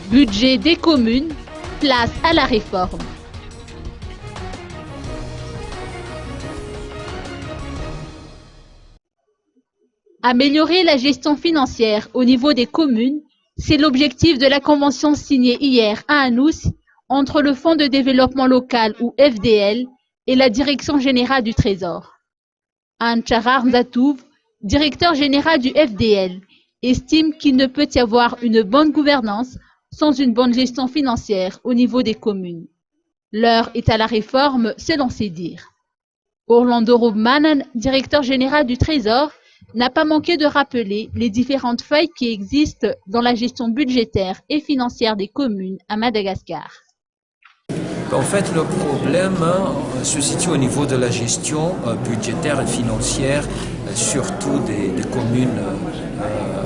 Budget des communes, place à la réforme. Améliorer la gestion financière au niveau des communes, c'est l'objectif de la convention signée hier à Anous entre le Fonds de développement local ou FDL et la Direction générale du Trésor. Anne Charar Nzatouv, directeur général du FDL, estime qu'il ne peut y avoir une bonne gouvernance sans une bonne gestion financière au niveau des communes. L'heure est à la réforme, selon ses dires. Orlando Robman, directeur général du Trésor, n'a pas manqué de rappeler les différentes failles qui existent dans la gestion budgétaire et financière des communes à Madagascar. En fait, le problème se situe au niveau de la gestion budgétaire et financière, surtout des communes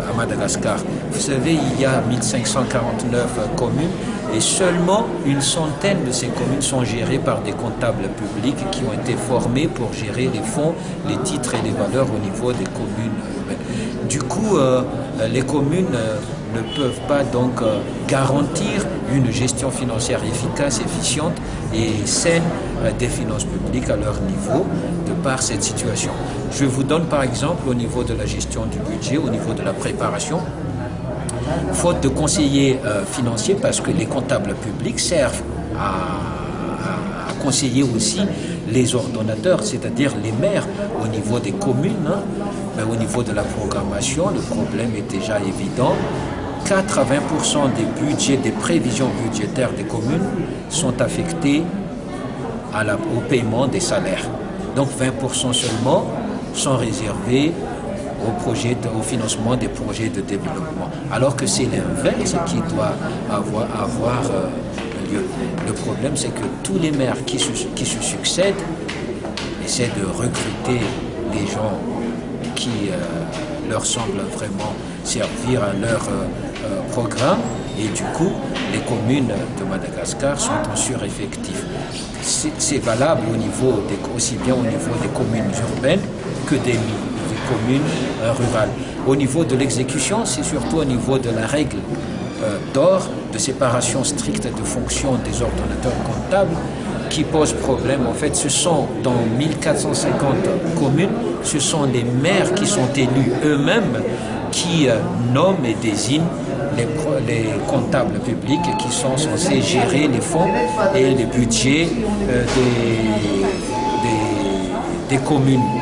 à Madagascar. Vous savez, il y a 1549 communes et seulement une centaine de ces communes sont gérées par des comptables publics qui ont été formés pour gérer les fonds, les titres et les valeurs au niveau des communes. Du coup, les communes ne peuvent pas donc garantir une gestion financière efficace, efficiente et saine des finances publiques à leur niveau de par cette situation. Je vous donne par exemple au niveau de la gestion du budget, au niveau de la préparation, faute de conseillers financiers parce que les comptables publics servent à conseiller aussi les ordonnateurs, c'est-à-dire les maires au niveau des communes, mais au niveau de la programmation, le problème est déjà évident. 4 à 20% des budgets, des prévisions budgétaires des communes sont affectés au paiement des salaires. Donc 20% seulement sont réservés au financement des projets de développement. Alors que c'est l'inverse qui doit avoir lieu. Le problème, c'est que tous les maires qui se succèdent essaient de recruter les gens qui leur semblent vraiment servir à leur programme et du coup les communes de Madagascar sont en sureffectif. C'est valable aussi bien au niveau des communes urbaines que des communes rurales. Au niveau de l'exécution, c'est surtout au niveau de la règle d'or de séparation stricte de fonction des ordonnateurs comptables qui pose problème. En fait, ce sont dans 1450 communes, ce sont les maires qui sont élus eux-mêmes qui nomment et désignent les comptables publics qui sont censés gérer les fonds et les budgets des communes.